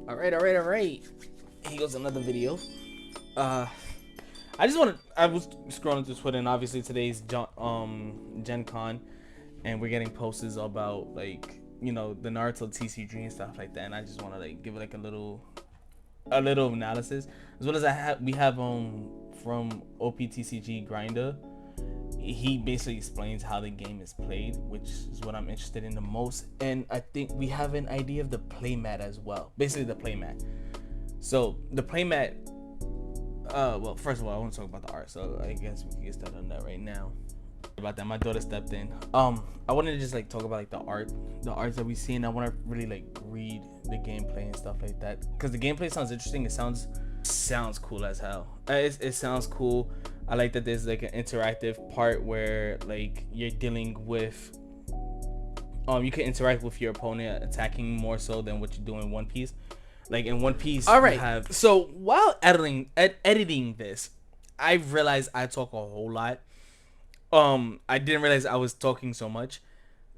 Alright. Here goes another video. I was scrolling through Twitter, and obviously today's Gen-con, and we're getting posters about, like, you know, the Naruto TCG and stuff like that, and I just want to like give it like a little analysis, as well as we have from OPTCG Grinder. He basically explains how the game is played, which is what I'm interested in the most, and I think we have an idea of the playmat as well. Basically the playmat. So the playmat, well, first of all, I want to talk about the art, so I guess we can get started on that right now. About that, my daughter stepped in. I wanted to just like talk about like the arts that we see, and I want to really like read the gameplay and stuff like that, because the gameplay sounds interesting. It sounds cool as hell. It sounds cool. I like that there's like an interactive part where like you're dealing with you can interact with your opponent, attacking more so than what you do in One Piece. Like in One Piece, all right. So while editing this, I realized I talk a whole lot. I didn't realize I was talking so much.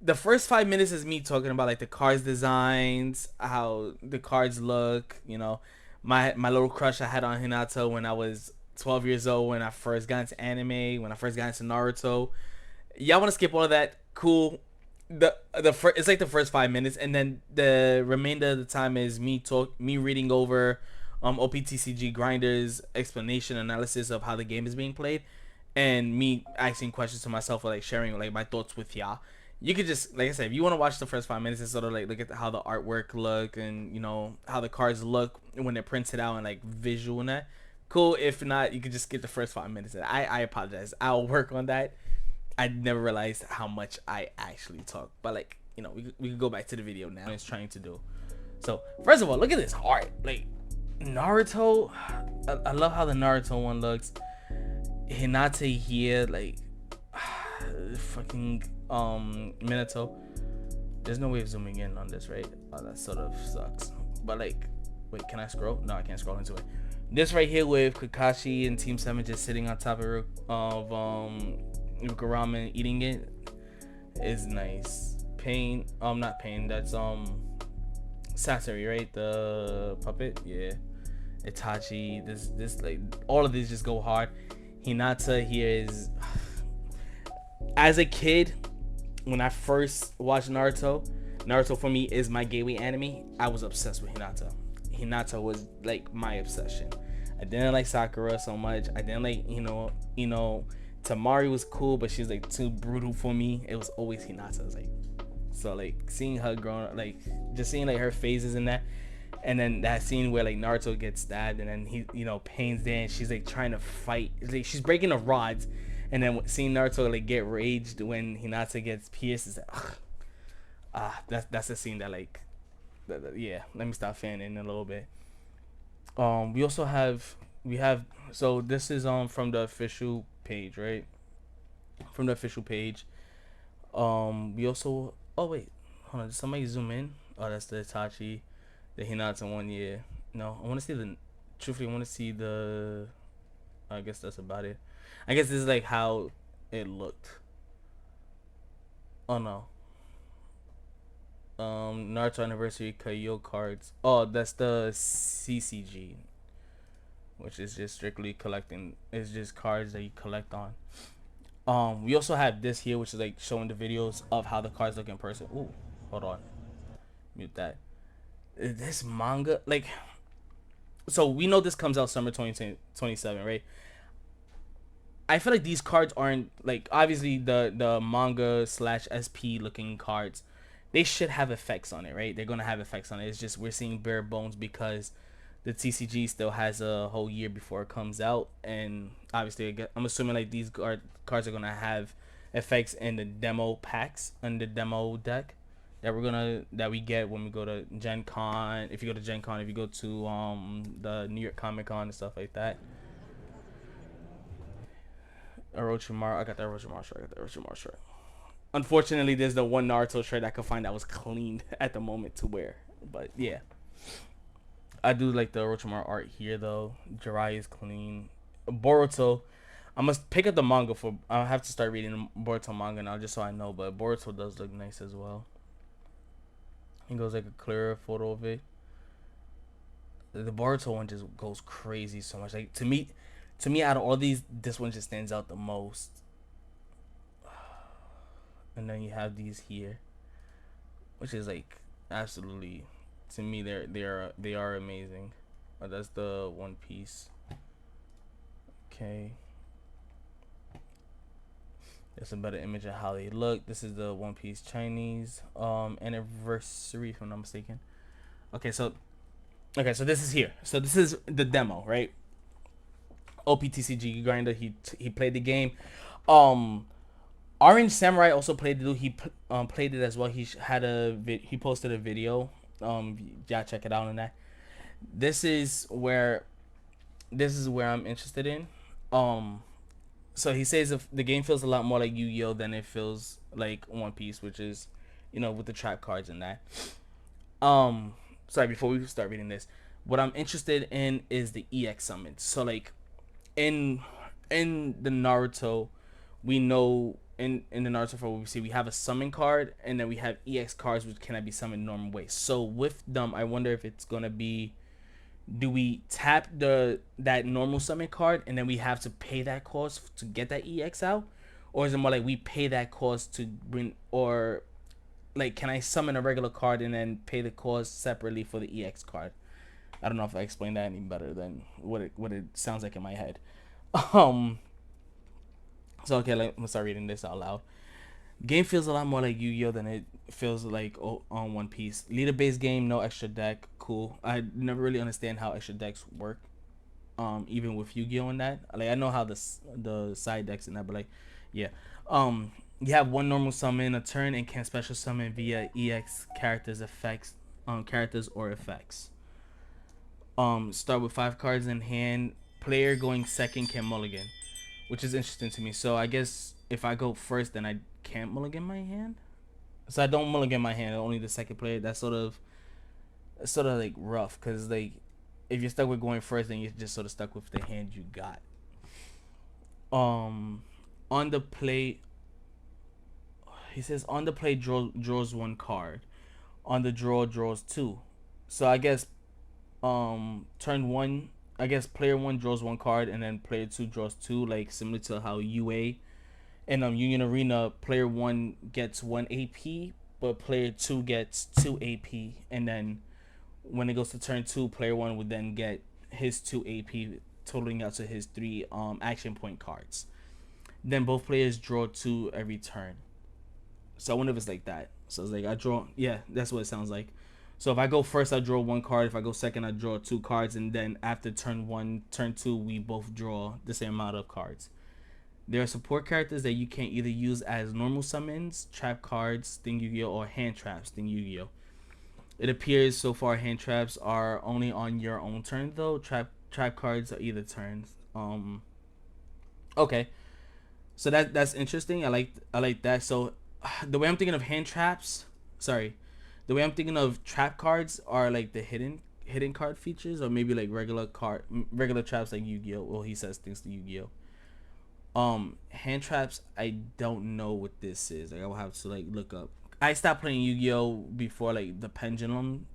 The first 5 minutes is me talking about like the cards designs, how the cards look. You know, my little crush I had on Hinata when I was 12 years old, when I first got into anime, when I first got into Naruto. Y'all want to skip all of that? Cool. It's like the first 5 minutes, and then the remainder of the time is me reading over OPTCG Grinder's explanation analysis of how the game is being played, and me asking questions to myself, or like sharing like my thoughts with y'all. You could just, like I said, if you want to watch the first 5 minutes and sort of like look at how the artwork look, and you know how the cards look when they're printed out and like visual and that, cool. If not, you could just skip the first 5 minutes. I apologize. I'll work on that. I never realized how much I actually talk, but like, you know, we could go back to the video now. It's trying to do. So first of all, look at this art. Like Naruto, I love how the Naruto one looks. Hinata here, like fucking Minato. There's no way of zooming in on this, right? Oh, that sort of sucks. But like, wait, can I scroll? No, I can't scroll into it. This right here with Kakashi and Team 7 just sitting on top of ramen eating it is nice. Pain, not Pain, that's Sasori, right? The puppet, yeah. Itachi, this like all of these just go hard. Hinata here is, as a kid, when I first watched Naruto for me is my gateway anime. I was obsessed with Hinata. Hinata was like my obsession. I didn't like Sakura so much. I didn't like, you know, Tamari was cool, but she was like too brutal for me. It was always Hinata. Like, so like seeing her growing up, like just seeing like her phases in that, and then that scene where like Naruto gets stabbed, and then he, you know, Pain's there, and she's like trying to fight. It's like she's breaking the rods, and then seeing Naruto like get raged when Hinata gets pierced is like, that's a scene that like, yeah. Let me stop fanning a little bit. We also have so this is from the official page, right? From the official page. We also, oh wait, hold on, did somebody zoom in? Oh, that's the Itachi, the Hinata one. Yeah, no, I want to see truthfully I want to see the, I guess that's about it. I guess this is like how it looked. Oh no. Naruto Anniversary Kaiyo cards. Oh, that's the CCG, which is just strictly collecting. It's just cards that you collect on. We also have this here, which is like showing the videos of how the cards look in person. Ooh, hold on, mute that. This manga, like, so we know this comes out summer 2027, right? I feel like these cards aren't like, obviously the manga / SP looking cards, they should have effects on it, right? They're gonna have effects on it. It's just we're seeing bare bones because the TCG still has a whole year before it comes out, and obviously I'm assuming like these cards are gonna have effects in the demo packs and the demo deck that we get when we go to Gen Con. If you go to Gen Con, if you go to the New York Comic Con and stuff like that. Orochimaru, I got the Orochimaru shirt. Unfortunately, there's the one Naruto shirt I could find that was cleaned at the moment to wear. But yeah, I do like the Orochimaru art here though. Jiraiya is clean. Boruto, I must pick up the manga for. I have to start reading Boruto manga now just so I know. But Boruto does look nice as well. It goes like a clearer photo of it. The Boruto one just goes crazy so much. Like to me, out of all these, this one just stands out the most. And then you have these here, which is like absolutely, to me, they are amazing. That's the One Piece. Okay. There's a better image of how they look. This is the One Piece Chinese anniversary, if I'm not mistaken. Okay, so this is here. So this is the demo, right? OPTCG grinder. He played the game. Um, Orange Samurai also played it. He played it as well. He posted a video. Yeah, check it out on that. This is where I'm interested in. Um, so he says if the game feels a lot more like Yu-Gi-Oh than it feels like One Piece, which is, with the trap cards and that. Um, Sorry, before we start reading this, what I'm interested in is the EX summons. So like in the Naruto, we know in the Naruto for what we see, we have a summon card and then we have EX cards which cannot be summoned normal way. So with them, I wonder if it's gonna be, do we tap that normal summon card and then we have to pay that cost to get that EX out, or is it more like we pay that cost to bring, or like can I summon a regular card and then pay the cost separately for the EX card? I don't know if I explained that any better than what it sounds like in my head. Um. So okay, let's start reading this out loud. Game feels a lot more like Yu-Gi-Oh than it feels like on One Piece. Leader based game, no extra deck, cool. I never really understand how extra decks work. Even with Yu-Gi-Oh and that, like I know how the side decks and that, but like, yeah. You have one normal summon a turn and can special summon via EX characters or effects. Start with 5 cards in hand. Player going second can mulligan, which is interesting to me. So I guess if I go first, then I can't mulligan my hand. So I don't mulligan my hand. Only the second player. That's sort of like rough, because like if you're stuck with going first, then you're just sort of stuck with the hand you got. On the play, he says on the play draws 1 card. On the draws 2. So I guess turn 1, I guess player 1 draws 1 card and then player 2 draws 2, like similar to how UA and Union Arena, player 1 gets 1 AP, but player 2 gets 2 AP, and then when it goes to turn 2, player 1 would then get his 2 AP, totaling out to his 3 action point cards. Then both players draw 2 every turn. So I wonder if it's like that. So it's like I draw, yeah, that's what it sounds like. So if I go first, I draw 1 card. If I go second, I draw 2 cards, and then after turn 1, turn 2, we both draw the same amount of cards. There are support characters that you can either use as normal summons, trap cards, Sting Yu-Gi-Oh, or hand traps, Sting Yu-Gi-Oh. It appears so far hand traps are only on your own turn though. Trap cards are either turns. Okay, so that's interesting. I like that. So the way I'm thinking of hand traps, sorry, the way I'm thinking of trap cards are like the hidden card features, or maybe like regular traps like Yu-Gi-Oh. Well, he says things to Yu-Gi-Oh. Hand traps, I don't know what this is. Like I will have to like look up. I stopped playing Yu-Gi-Oh before like the pendulums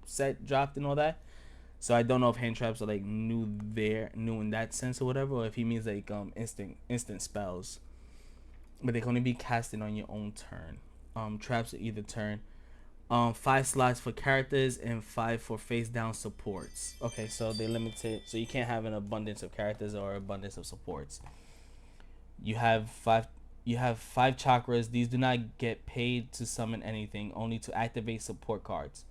set dropped and all that. So I don't know if hand traps are like new in that sense or whatever, or if he means like instant spells. But they can only be casted on your own turn. Traps are either turn. 5 slots for characters and 5 for face down supports. Okay, so they limit it, so you can't have an abundance of characters or abundance of supports. You have 5 chakras. These do not get paid to summon anything, only to activate support cards.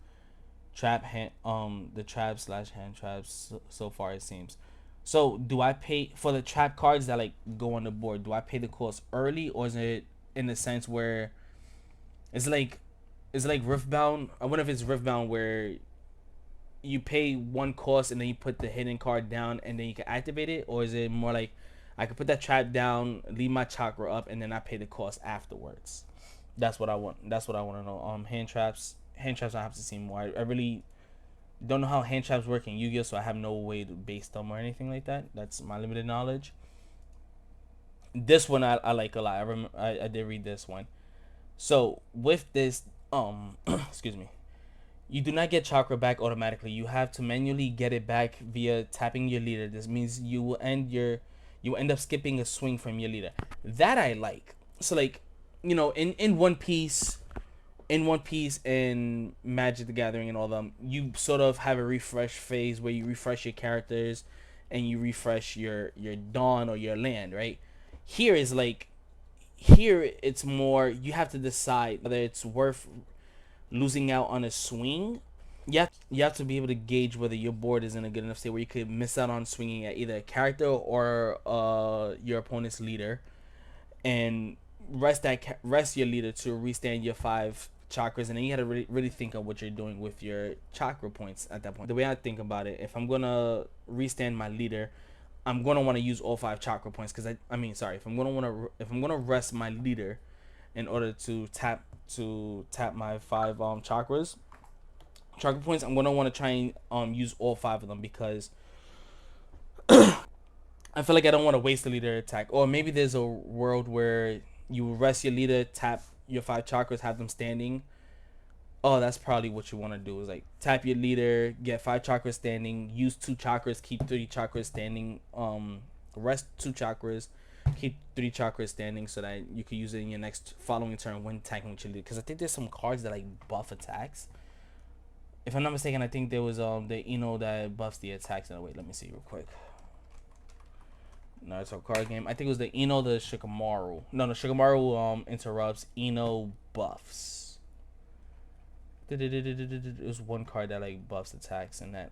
The trap / hand traps, so far it seems. So do I pay for the trap cards that like go on the board? Do I pay the cost early, or is it in the sense where it's like Riftbound? I wonder if it's Riftbound where you pay 1 cost and then you put the hidden card down and then you can activate it, or is it more like I could put that trap down, leave my chakra up, and then I pay the cost afterwards? That's what I want. That's what I want to know. Hand traps. I have to see more. I really don't know how hand traps work in Yu-Gi-Oh, so I have no way to base them or anything like that. That's my limited knowledge. This one I like a lot. I did read this one. So with this, excuse me, You do not get chakra back automatically. You have to manually get it back via tapping your leader. This means you end up skipping a swing from your leader. That I like. So like, in One Piece, and Magic the Gathering and all them, you sort of have a refresh phase where you refresh your characters and you refresh your Dawn or your land, right? Here is like here it's more you have to decide whether it's worth losing out on a swing. You have to be able to gauge whether your board is in a good enough state where you could miss out on swinging at either a character or your opponent's leader, and rest your leader to restand your 5 chakras, and then you had to really think of what you're doing with your chakra points at that point. The way I think about it, if I'm gonna restand my leader, I'm gonna want to use all 5 chakra points, because if I'm gonna rest my leader in order to tap my 5 chakra points, I'm gonna want to try and use all 5 of them, because I feel like I don't want to waste the leader attack. Or maybe there's a world where you rest your leader, tap your 5 chakras, have them standing. Oh, that's probably what you want to do, is like tap your leader, get 5 chakras standing, use 2 chakras, keep 3 chakras standing, rest 2 chakras, keep 3 chakras standing, so that you can use it in your next following turn when attacking with your leader. Because I think there's some cards that like buff attacks. If I'm not mistaken, I think there was the that buffs the attacks. No, wait, let me see real quick. Naruto Card Game. I think it was the the Shikamaru. No, the Shikamaru interrupts. Buffs. It was one card that like buffs attacks, and that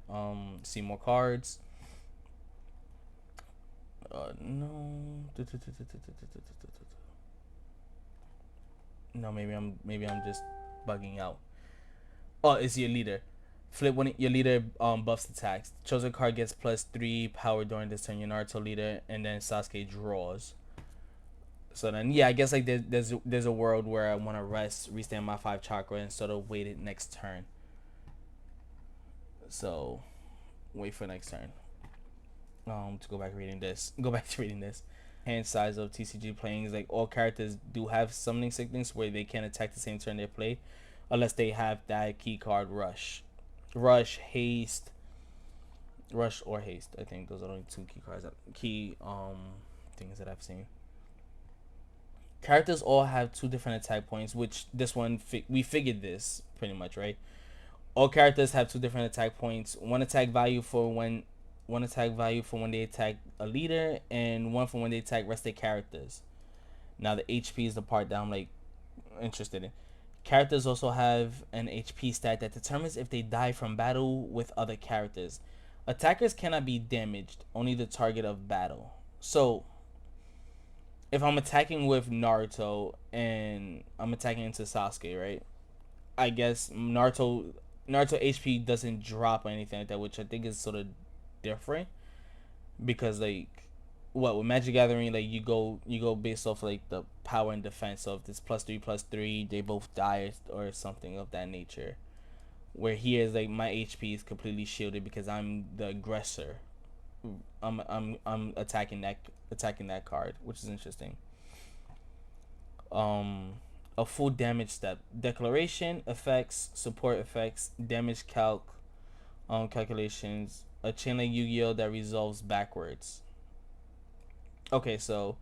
see more cards. No. No, maybe I'm just bugging out. Oh, it's your leader. Flip when your leader buffs attacks. Chosen card gets +3 power during this turn. Your Naruto leader, and then Sasuke draws. So then, yeah, I guess like there's a world where I want to restand my 5 chakra, and sort of wait it next turn. So, wait for next turn. To go back to reading this. Hand size of TCG playing is like all characters do have summoning sickness where they can't attack the same turn they play, unless they have that key card rush, haste, or haste. I think those are the only 2 key cards, things that I've seen. Characters all have 2 different attack points, which this one we figured this pretty much, right? All characters have 2 different attack points. One attack value for when they attack a leader, and one for when they attack rested characters. Now the HP is the part that I'm like interested in. Characters also have an HP stat that determines if they die from battle with other characters. Attackers cannot be damaged, only the target of battle. So if I'm attacking with Naruto and I'm attacking into Sasuke, right? I guess Naruto HP doesn't drop or anything like that, which I think is sort of different, because like with Magic Gathering, like you go based off like the power and defense. So if it's +3/+3, they both die or something of that nature. Where here is like my HP is completely shielded because I'm the aggressor. I'm attacking that card, which is interesting. A full damage step: declaration effects, support effects, damage calculations, a chain like Yu-Gi-Oh that resolves backwards. Okay, so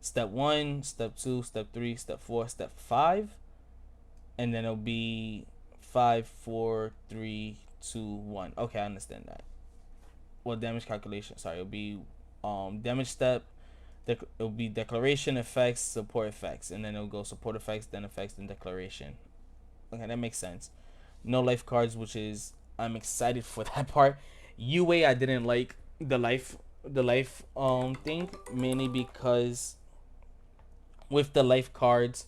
step 1, step 2, step 3, step 4, step 5, and then it'll be 5, 4, 3, 2, 1. Okay, I understand that. Well, damage calculation. Sorry, it'll be damage step. It'll be declaration effects, support effects, and then it'll go support effects, then declaration. Okay, that makes sense. No life cards, which is I'm excited for that part. UA, I didn't like the life thing, mainly because with the life cards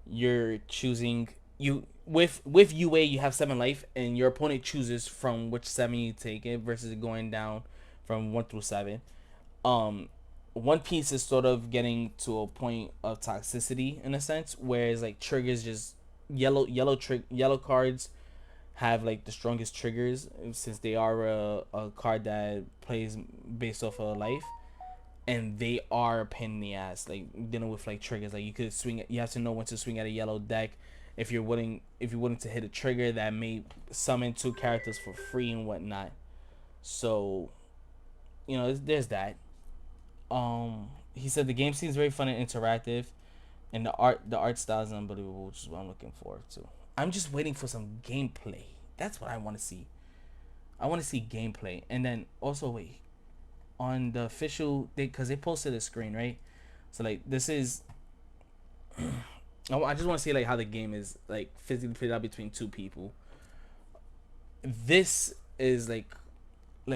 you're choosing with UA you have 7 life, and your opponent chooses from which 7 you take it, versus going down from 1 through 7. One Piece is sort of getting to a point of toxicity in a sense, whereas like triggers, just yellow cards have like the strongest triggers, since they are a card that plays based off of life, and they are a pain in the ass, like dealing with like triggers. Like you have to know when to swing at a yellow deck, if you're willing to hit a trigger that may summon 2 characters for free and whatnot. So there's that. He said the game seems very fun and interactive, and the art style is unbelievable, which is what I'm looking forward to. I'm just waiting for some gameplay. That's what I want to see. I want to see gameplay, and then also wait on the official because they posted a screen, right? So like this is I just want to see like how the game is like physically played out between 2 people. This is like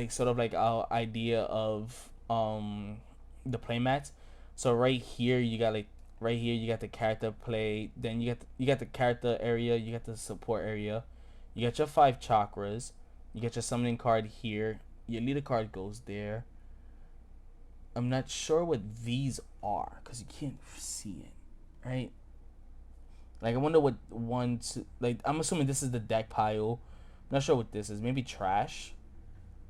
sort of like our idea of the playmats. So right here you got the character play, then you got the character area, you got the support area, you got your 5 chakras, you get your summoning card here, your leader card goes there. I'm not sure what these are because you can't see it, right? Like I wonder what like I'm assuming this is the deck pile. I'm not sure what this is. Maybe trash,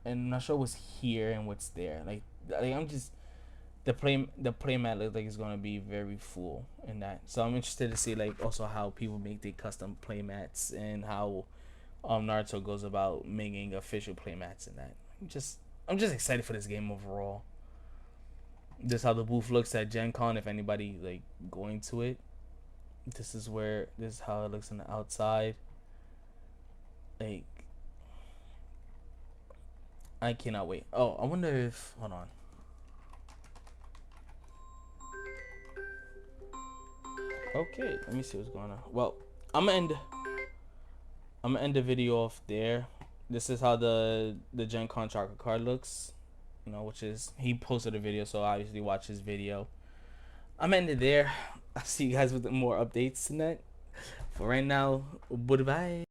and I'm not sure what's here and what's there. Like I'm just the playmat looks like it's gonna be very full in that. So I'm interested to see like also how people make their custom playmats and how Naruto goes about making official playmats in that. I'm just excited for this game overall. This is how the booth looks at Gen Con. If anybody like going to it, this is how it looks on the outside. Like I cannot wait. Oh, I wonder if hold on. Okay, let me see what's going on. Well, I'm gonna end the video off there. This is how the Gen-con Chakra card looks. Which is he posted a video, so obviously watch his video. I'm ending there. I'll see you guys with more updates tonight. For right now, goodbye.